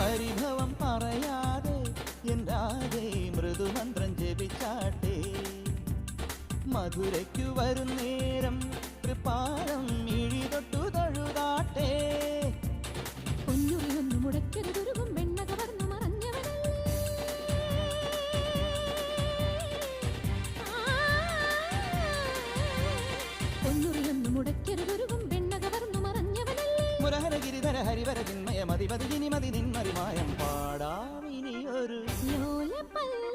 പരിഭവം പറയാതെ എന്താതെ മൃദുമന്ത്രം ജപിച്ചാട്ടെ മധുരയ്ക്കു വരും നേരം തൃപ്പാദം മിഴി തൊട്ടു തൊഴുതാട്ടെ പൊന്നുറിയൊന്നു മുടക്കരുതൊരുകും വെണ്ണ കവർന്നു മറഞ്ഞവനല്ലേ പൊന്നുറിയൊന്നു മുടക്കരുതൊരുകും വെണ്ണ കവർന്നു മറഞ്ഞവനല്ലേ മുരഹരഗിരിധര ഹരിവര ചിന്മയ മതിമതി നിന്മറിമായം പാടാമിനിയൊരു ലോലപ്പല്ല